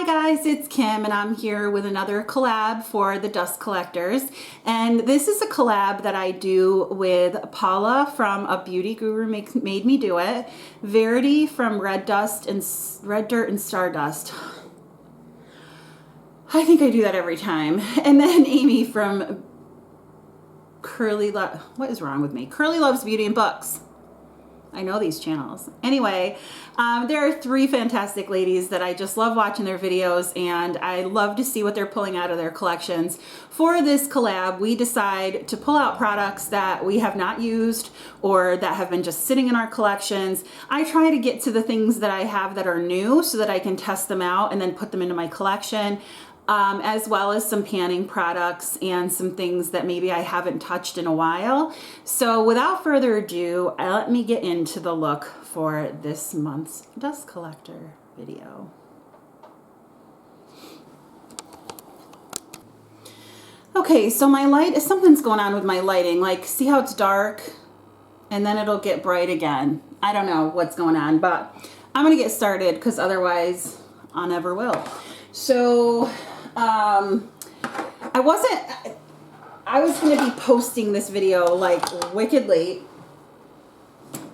Hi guys, it's Kim and I'm here with another collab for the Dust Collectors. And this is a collab that I do with Paula from A Beauty Guru Made Me Do It, Verity from Red Dirt and Stardust. I think I do that every time. And then Amy from what is wrong with me? Curly Loves Beauty and Books. I know these channels. Anyway, there are three fantastic ladies that I just love watching their videos, and I love to see what they're pulling out of their collections. For this collab, we decide to pull out products that we have not used or that have been just sitting in our collections. I try to get to the things that I have that are new so that I can test them out and then put them into my collection. As well as some panning products and some things that maybe I haven't touched in a while. So without further ado, let me get into the look for this month's Dust Collector video. Okay, so my light, something's going on with my lighting. Like, see how it's dark and then it'll get bright again. I don't know what's going on, but I'm gonna get started because otherwise I never will. So I was going to be posting this video like wicked late.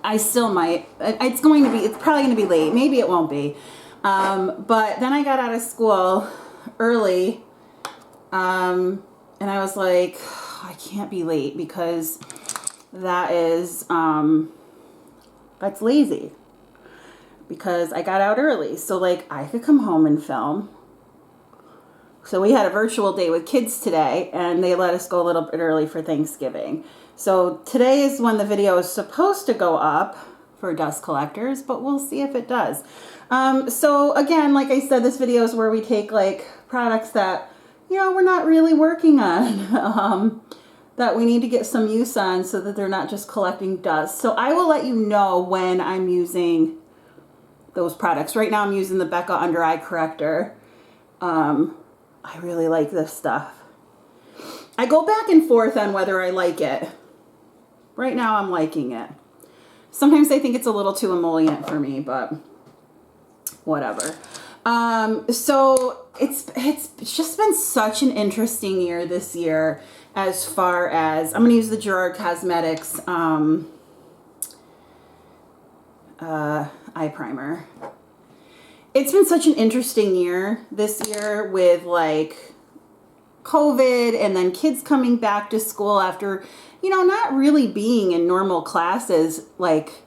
I still might. It's probably going to be late. Maybe it won't be. But then I got out of school early. And I was like, I can't be late because that's lazy. Because I got out early. So like I could come home and film. So we had a virtual day with kids today, and they let us go a little bit early for Thanksgiving. So today is when the video is supposed to go up for Dust Collectors, but we'll see if it does. So again, like I said, this video is where we take like products that, you know, we're not really working on, that we need to get some use on so that they're not just collecting dust. So I will let you know when I'm using those products. Right now I'm using the Becca Under Eye Corrector. I really like this stuff. I go back and forth on whether I like it. Right now I'm liking it. Sometimes I think it's a little too emollient for me, but whatever. So it's just been such an interesting year this year as far as, I'm going to use the Dior Cosmetics eye primer. It's been such an interesting year this year with like COVID and then kids coming back to school after, you know, not really being in normal classes like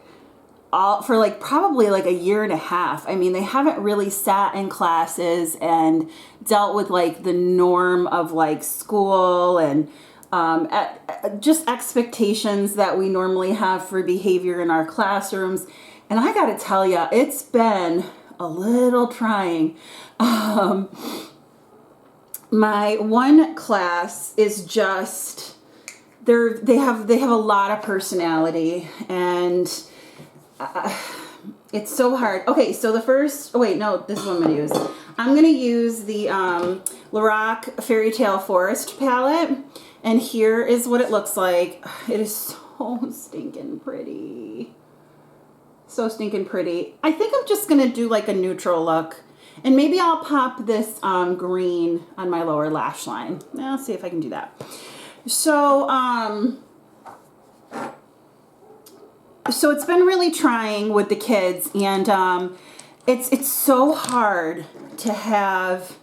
for like probably like a year and a half. I mean, they haven't really sat in classes and dealt with like the norm of like school and just expectations that we normally have for behavior in our classrooms. And I got to tell you, it's been a little trying. My one class is just, they have a lot of personality, and it's so hard. Okay, so the first, oh wait, no, this is what I'm gonna use. I'm gonna use the Lorac Fairytale Forest palette, and here is what it looks like. It is so stinking pretty. So stinking pretty. I think I'm just gonna do like a neutral look, and maybe I'll pop this green on my lower lash line. I'll see if I can do that. So so it's been really trying with the kids, and it's so hard to have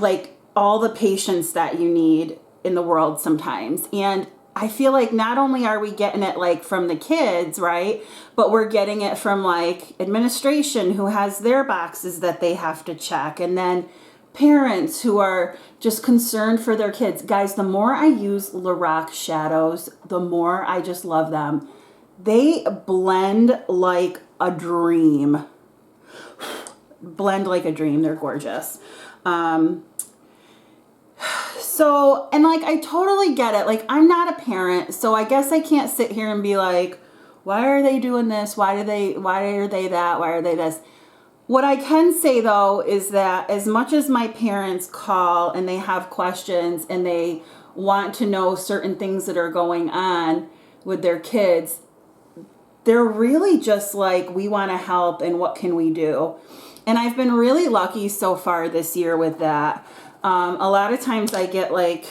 like all the patience that you need in the world sometimes. And I feel like not only are we getting it like from the kids, right, but we're getting it from like administration who has their boxes that they have to check, and then parents who are just concerned for their kids. Guys, the more I use Lorac shadows, the more I just love them. They blend like a dream. Blend like a dream. They're gorgeous. So, and like, I totally get it. Like, I'm not a parent, so I guess I can't sit here and be like, why are they doing this? Why are they that? Why are they this? What I can say though, is that as much as my parents call and they have questions and they want to know certain things that are going on with their kids, they're really just like, we want to help and what can we do? And I've been really lucky so far this year with that. A lot of times I get like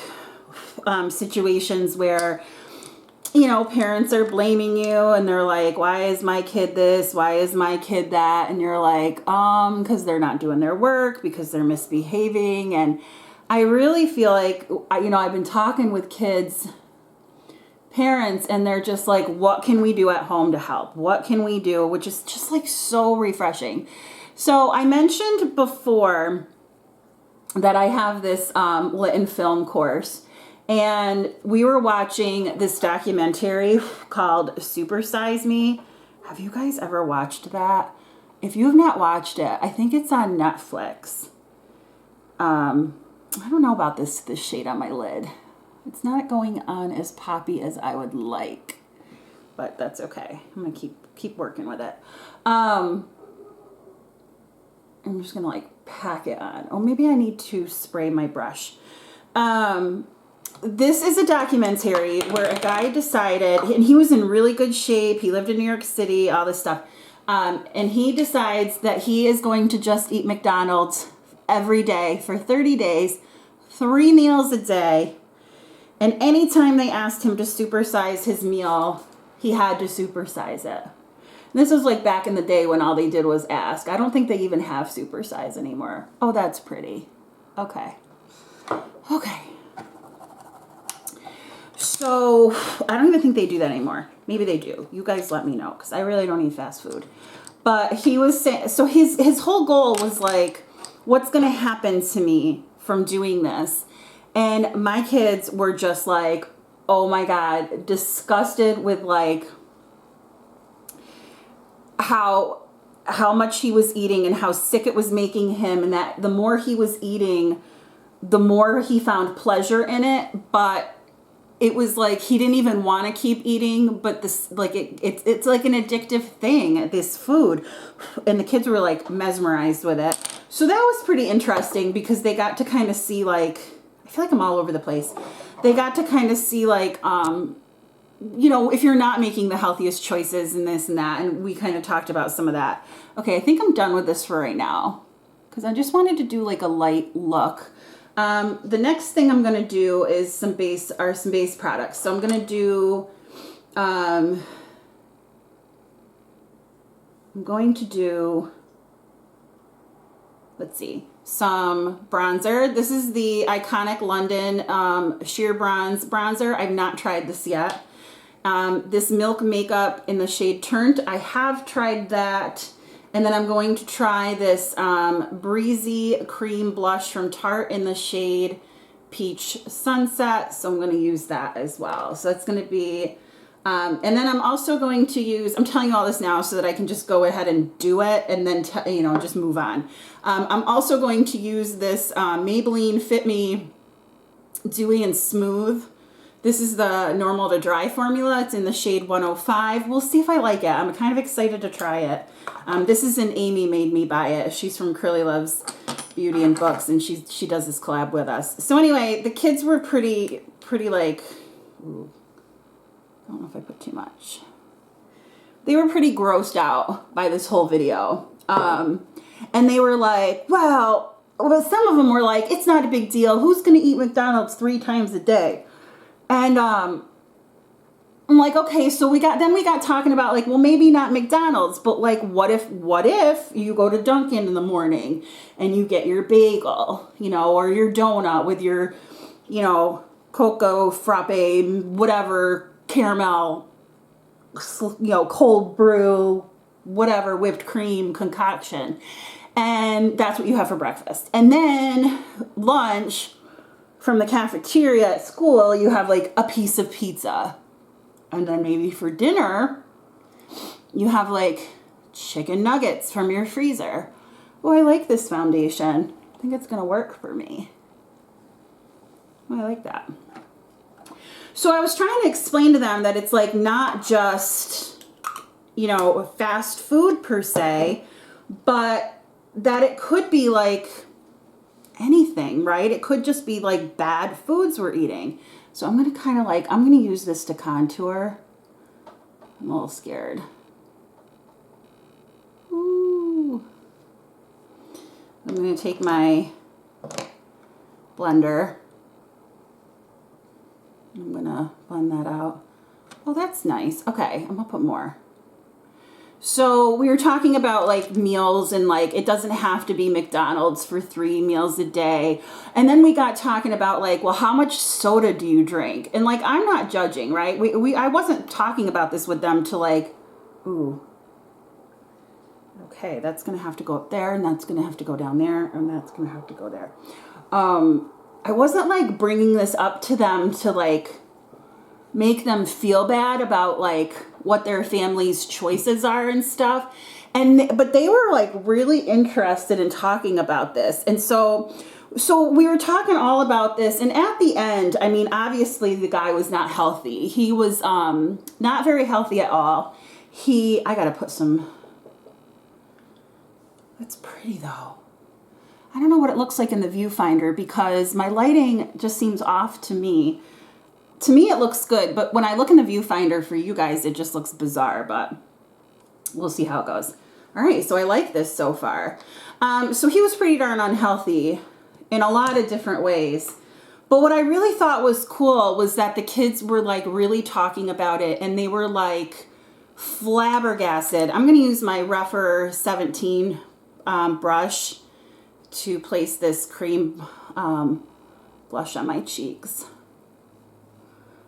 situations where, you know, parents are blaming you and they're like, why is my kid this? Why is my kid that? And you're like, because they're not doing their work, because they're misbehaving. And I really feel like, you know, I've been talking with kids, parents, and they're just like, what can we do at home to help? What can we do? Which is just like so refreshing. So I mentioned before that I have this lit and film course. And we were watching this documentary called Super Size Me. Have you guys ever watched that? If you have not watched it, I think it's on Netflix. I don't know about this shade on my lid. It's not going on as poppy as I would like, but that's okay. I'm gonna keep working with it. I'm just gonna like pack it on. Oh, maybe I need to spray my brush. This is a documentary where a guy decided, and he was in really good shape. He lived in New York City, all this stuff. And he decides that he is going to just eat McDonald's every day for 30 days, 3 meals a day. And anytime they asked him to supersize his meal, he had to supersize it. And this was like back in the day when all they did was ask. I don't think they even have supersize anymore. Oh, that's pretty. Okay. Okay. So I don't even think they do that anymore. Maybe they do. You guys let me know, because I really don't eat fast food. But he was saying, so his whole goal was like, what's going to happen to me from doing this? And my kids were just like, oh my God, disgusted with like how much he was eating and how sick it was making him, and that the more he was eating, the more he found pleasure in it. But it was like he didn't even want to keep eating, but this like it's like an addictive thing, this food. And the kids were like mesmerized with it. So that was pretty interesting, because they got to kind of see like, I feel like I'm all over the place. They got to kind of see like, you know, if you're not making the healthiest choices and this and that. And we kind of talked about some of that. Okay, I think I'm done with this for right now, because I just wanted to do like a light look. The next thing I'm going to do is some base products. So I'm going to do, let's see, some bronzer. This is the Iconic London Sheer Bronzer. I've not tried this yet. This Milk Makeup in the shade Turnt. I have tried that. And then I'm going to try this Breezy Cream Blush from Tarte in the shade Peach Sunset. So I'm going to use that as well. So that's going to be, and then I'm also going to use, I'm telling you all this now so that I can just go ahead and do it and then, you know, just move on. I'm also going to use this Maybelline Fit Me Dewy and Smooth. This is the normal to dry formula. It's in the shade 105. We'll see if I like it. I'm kind of excited to try it. This is an Amy made me buy it. She's from Curly Loves Beauty and Books, and she does this collab with us. So anyway, the kids were pretty like, ooh, I don't know if I put too much. They were pretty grossed out by this whole video. And they were like, well, some of them were like, it's not a big deal. Who's going to eat McDonald's 3 times a day? And I'm like, okay, so we got talking about like, well, maybe not McDonald's, but like, what if you go to Dunkin' in the morning and you get your bagel, you know, or your donut with your, you know, cocoa frappe, whatever, caramel, you know, cold brew, whatever, whipped cream concoction. And that's what you have for breakfast. And then lunch, from the cafeteria at school, you have like a piece of pizza. And then maybe for dinner, you have like chicken nuggets from your freezer. Oh, I like this foundation. I think it's gonna work for me. Oh, I like that. So I was trying to explain to them that it's like not just, you know, fast food per se, but that it could be like anything, right? It could just be like bad foods we're eating. So I'm going to kind of like, I'm going to use this to contour. I'm a little scared. I'm going to take my blender. I'm going to blend that out. Oh, that's nice. Okay, I'm going to put more. So we were talking about like meals and like it doesn't have to be McDonald's for 3 meals a day. And then we got talking about like, well, how much soda do you drink? And like, I'm not judging, right? I wasn't talking about this with them to like, ooh, okay, that's going to have to go up there and that's going to have to go down there and that's going to have to go there. I wasn't like bringing this up to them to like make them feel bad about like what their family's choices are and stuff. But they were like really interested in talking about this. And so we were talking all about this. And at the end, I mean, obviously the guy was not healthy. He was not very healthy at all. I got to put some, that's pretty though. I don't know what it looks like in the viewfinder because my lighting just seems off to me. To me, it looks good, but when I look in the viewfinder for you guys, it just looks bizarre, but we'll see how it goes. All right, so I like this so far. So he was pretty darn unhealthy in a lot of different ways. But what I really thought was cool was that the kids were like really talking about it and they were like flabbergasted. I'm going to use my Rougher 17 brush to place this cream blush on my cheeks.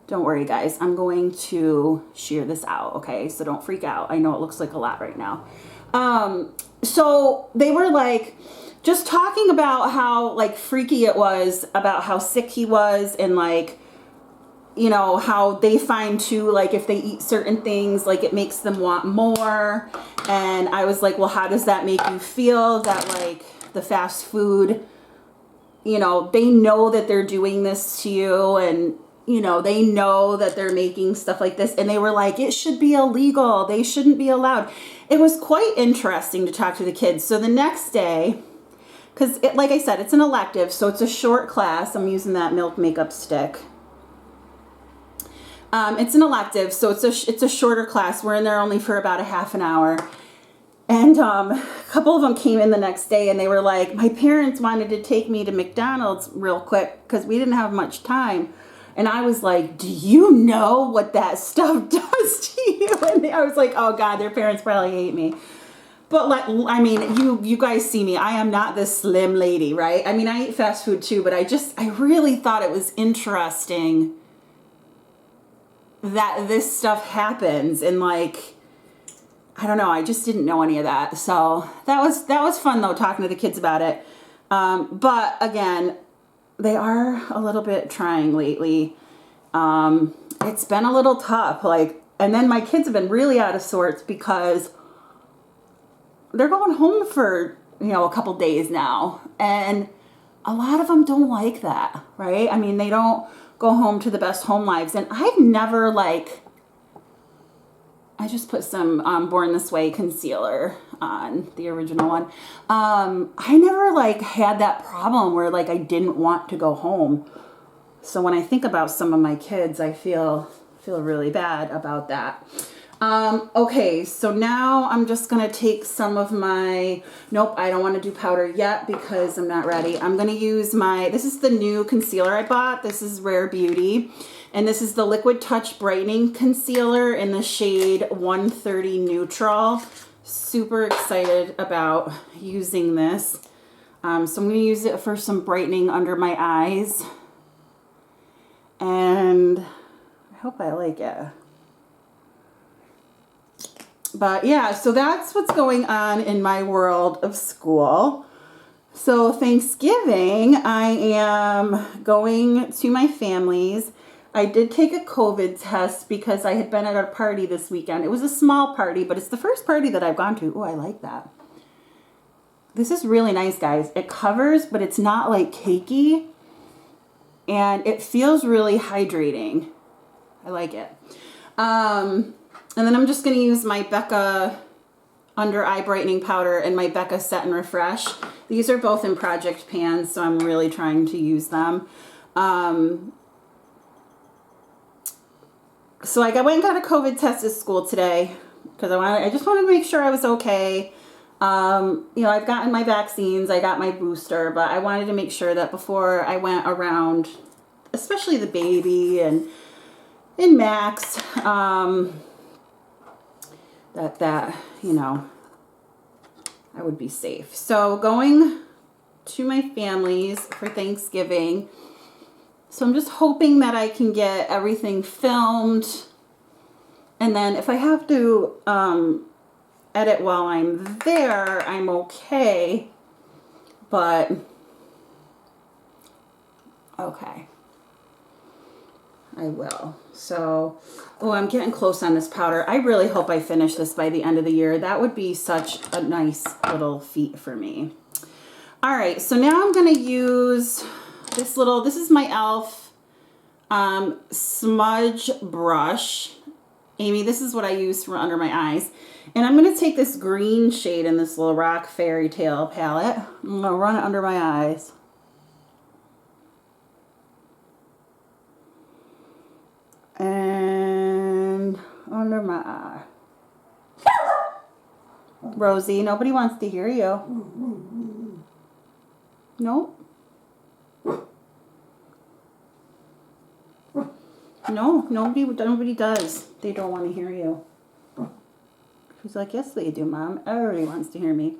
Don't worry, guys. I'm going to shear this out, okay? So don't freak out. I know it looks like a lot right now. So they were like just talking about how like freaky it was, about how sick he was, and like, you know, how they find too, like if they eat certain things, like it makes them want more. And I was like, well, how does that make you feel that like the fast food, you know, they know that they're doing this to you and you know, they know that they're making stuff like this. And they were like, it should be illegal. They shouldn't be allowed. It was quite interesting to talk to the kids. So the next day, because like I said, it's an elective. So it's a short class. I'm using that Milk Makeup stick. It's an elective. So it's a shorter class. We're in there only for about a half an hour. And a couple of them came in the next day and they were like, my parents wanted to take me to McDonald's real quick because we didn't have much time. And I was like, do you know what that stuff does to you? And I was like, oh God, their parents probably hate me. But like, I mean, you guys see me. I am not this slim lady, right? I mean, I eat fast food too, but I really thought it was interesting that this stuff happens. And like, I don't know, I just didn't know any of that. So that was fun though, talking to the kids about it. But again, they are a little bit trying lately. It's been a little tough. Like, and then my kids have been really out of sorts because they're going home for, you know, a couple days now. And a lot of them don't like that, right? I mean, they don't go home to the best home lives. And I've never like, I just put some Born This Way concealer on the original one. I never like had that problem where like I didn't want to go home. So when I think about some of my kids, I feel really bad about that. Okay, so now I'm just going to take some of my, nope, I don't want to do powder yet because I'm not ready. I'm going to use this is the new concealer I bought. This is Rare Beauty. And this is the Liquid Touch Brightening Concealer in the shade 130 Neutral. Super excited about using this. So I'm going to use it for some brightening under my eyes. And I hope I like it. But yeah, so that's what's going on in my world of school. So Thanksgiving, I am going to my family's. I did take a COVID test because I had been at a party this weekend. It was a small party, but it's the first party that I've gone to. Oh, I like that. This is really nice, guys. It covers, but it's not like cakey. And it feels really hydrating. I like it. And then I'm just going to use my Becca Under Eye Brightening Powder and my Becca Set and Refresh. These are both in project pans, so I'm really trying to use them. So I went and got a COVID test at school today because I just wanted to make sure I was okay. You know, I've gotten my vaccines, I got my booster, but I wanted to make sure that before I went around, especially the baby and Max, that, you know, I would be safe. So going to my family's for Thanksgiving. So I'm just hoping that I can get everything filmed. And then if I have to edit while I'm there, I'm okay. But, okay. I will. So, oh, I'm getting close on this powder. I really hope I finish this by the end of the year. That would be such a nice little feat for me. All right, so now I'm going to use this is my e.l.f. Smudge brush. Amy, this is what I use for under my eyes. And I'm going to take this green shade in this Lorac Fairytale palette. I'm going to run it under my eyes. And under my eye. Rosie, nobody wants to hear you. Nope. No, nobody does. They don't want to hear you. She's like, yes, they do, Mom. Everybody wants to hear me.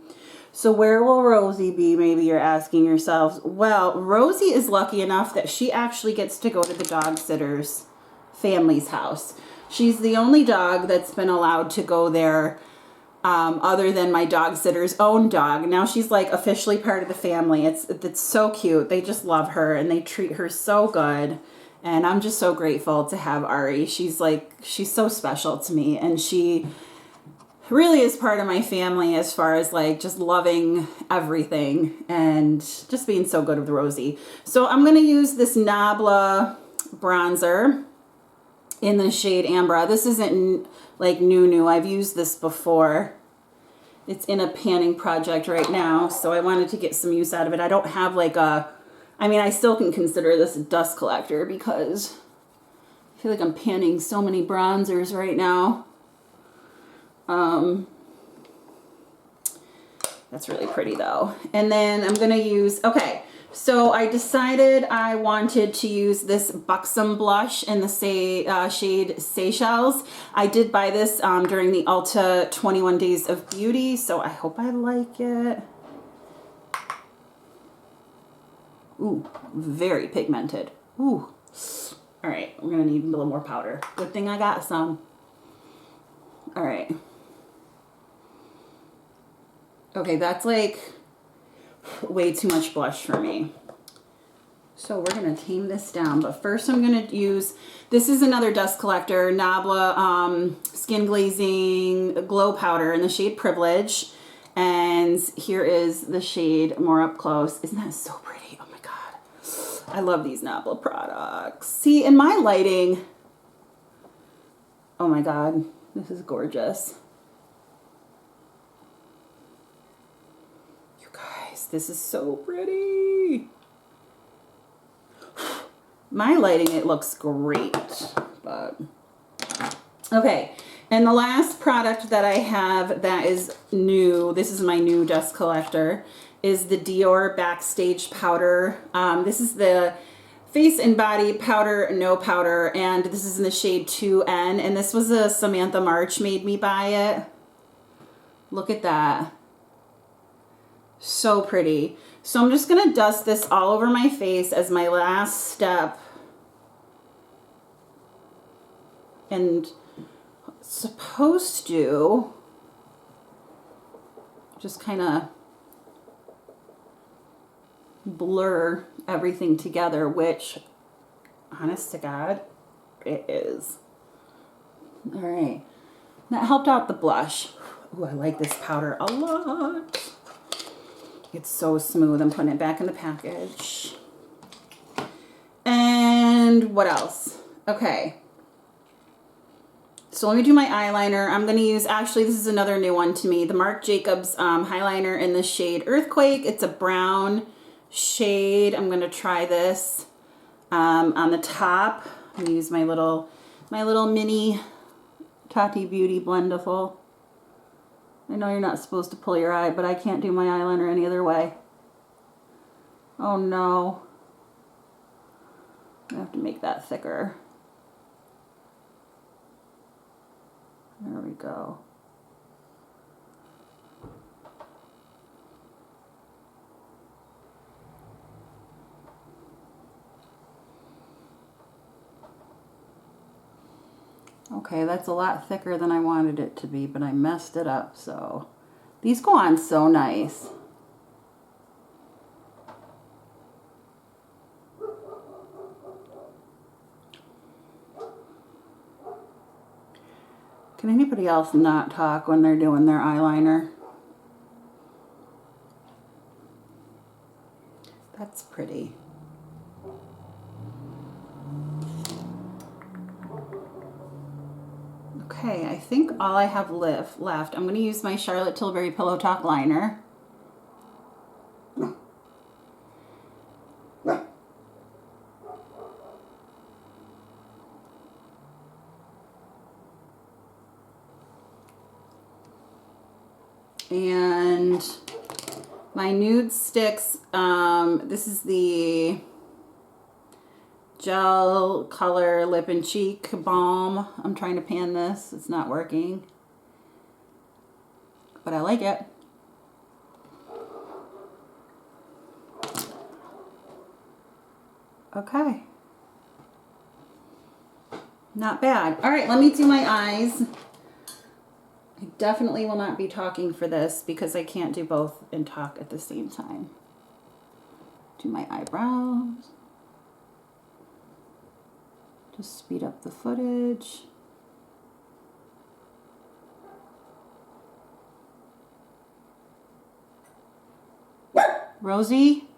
So where will Rosie be? Maybe you're asking yourselves. Well, Rosie is lucky enough that she actually gets to go to the dog sitter's family's house. She's the only dog that's been allowed to go there other than my dog sitter's own dog. Now she's like officially part of the family. It's so cute. They just love her and they treat her so good. And I'm just so grateful to have Ari. She's so special to me. And she really is part of my family as far as like just loving everything and just being so good with Rosie. So I'm going to use this Nabla Bronzer in the shade Ambra. This isn't like new. I've used this before. It's in a panning project right now. So I wanted to get some use out of it. I don't have like I still can consider this a dust collector because I feel like I'm panning so many bronzers right now. That's really pretty though. And then I'm going to use, okay, so I decided I wanted to use this Buxom Blush in the shade Seychelles. I did buy this during the Ulta 21 Days of Beauty, so I hope I like it. Ooh, very pigmented. Ooh. All right, we're gonna need a little more powder. Good thing I got some. All right. Okay, that's like way too much blush for me. So we're gonna tame this down, but first I'm gonna use, this is another dust collector, Nabla Skin Glazing Glow Powder in the shade Privilege. And here is the shade more up close. Isn't that so pretty? Oh my God. I love these Nabla products. See, in my lighting, oh my God, this is gorgeous. You guys, this is so pretty. My lighting, it looks great, but okay. And the last product that I have that is new, this is my new dust collector, is the Dior Backstage powder. This is the Face and Body Powder No Powder, and this is in the shade 2N, and this was a Samantha March made me buy it. Look at that. So pretty. So I'm just going to dust this all over my face as my last step. And supposed to just kind of blur everything together, which, honest to God, it is. All right. That helped out the blush. Ooh, I like this powder a lot. It's so smooth. I'm putting it back in the package. And what else? Okay. So let me do my eyeliner. I'm going to use, actually, this is another new one to me, the Marc Jacobs eyeliner in the shade Earthquake. It's a brown shade. I'm going to try this on the top. I'm going to use my little mini Tati Beauty Blendiful. I know you're not supposed to pull your eye, but I can't do my eyeliner any other way. Oh no. I have to make that thicker. There we go. Okay, that's a lot thicker than I wanted it to be, but I messed it up, so. These go on so nice. Can anybody else not talk when they're doing their eyeliner? That's pretty. Okay, I think all I have left, I'm going to use my Charlotte Tilbury Pillow Talk liner. And my nude sticks, this is the Gel Color Lip and Cheek Balm. I'm trying to pan this. It's not working. But I like it. Okay. Not bad. All right, let me do my eyes. I definitely will not be talking for this because I can't do both and talk at the same time. Do my eyebrows. Just speed up the footage. Rosie?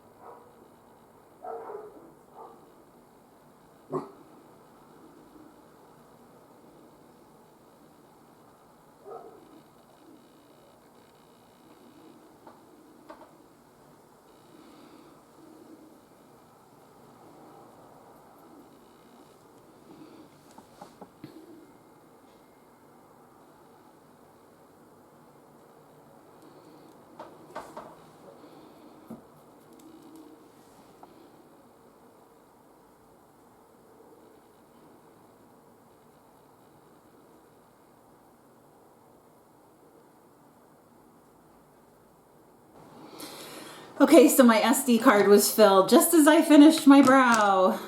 Okay, so my SD card was filled just as I finished my brow.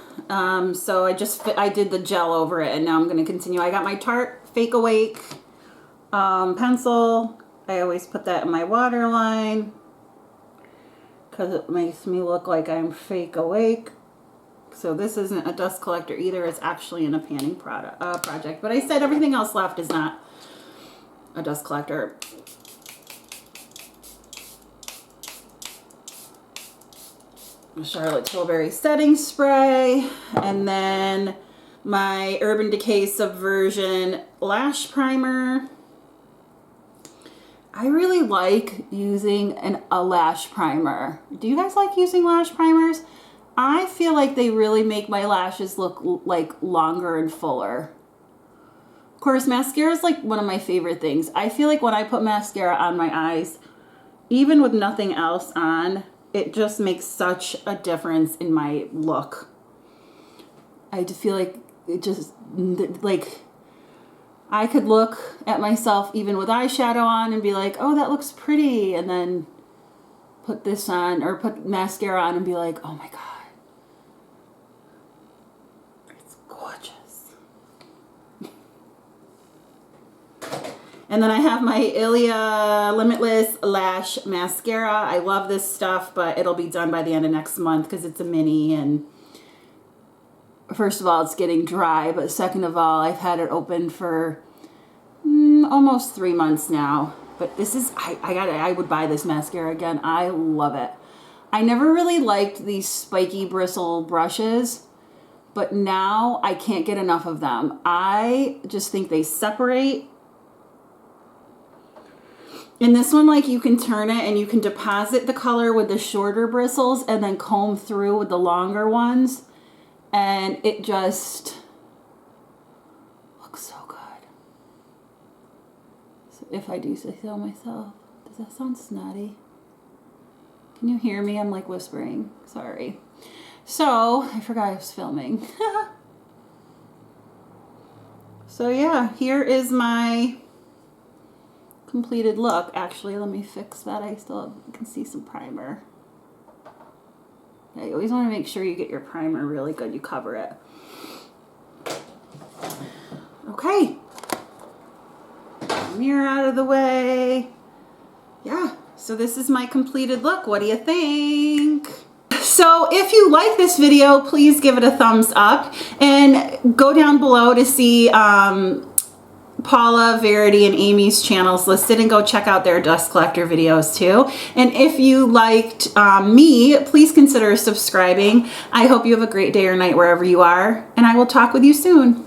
So I did the gel over it, and now I'm going to continue. I got my Tarte Fake Awake pencil. I always put that in my waterline because it makes me look like I'm fake awake. So this isn't a dust collector either. It's actually in a panning project. But I said everything else left is not a dust collector. Charlotte Tilbury setting spray, and then my Urban Decay Subversion lash primer. I really like using a lash primer. Do you guys like using lash primers? I feel like they really make my lashes look like longer and fuller. Of course, mascara is like one of my favorite things. I feel like when I put mascara on my eyes, even with nothing else on, it just makes such a difference in my look. I just feel like it just, like, I could look at myself even with eyeshadow on and be like, oh, that looks pretty. And then put this on or put mascara on and be like, oh my God. It's gorgeous. And then I have my Ilia Limitless Lash Mascara. I love this stuff, but it'll be done by the end of next month because it's a mini. And first of all, it's getting dry. But second of all, I've had it open for almost 3 months now. But this is, I would buy this mascara again. I love it. I never really liked these spiky bristle brushes, but now I can't get enough of them. I just think they separate. In this one, like, you can turn it and you can deposit the color with the shorter bristles and then comb through with the longer ones. And it just looks so good. if I do say so myself. Does that sound snotty? Can you hear me? I'm like whispering. Sorry. So, I forgot I was filming. So yeah, here is my completed look. Actually, let me fix that. I still can see some primer. You always want to make sure you get your primer really good. You cover it. Okay. Mirror out of the way. Yeah, so this is my completed look. What do you think? So if you like this video, please give it a thumbs up and go down below to see Paula, Verity, and Amy's channels listed, and go check out their dust collector videos too. And if you liked me, please consider subscribing. I hope you have a great day or night wherever you are, and I will talk with you soon.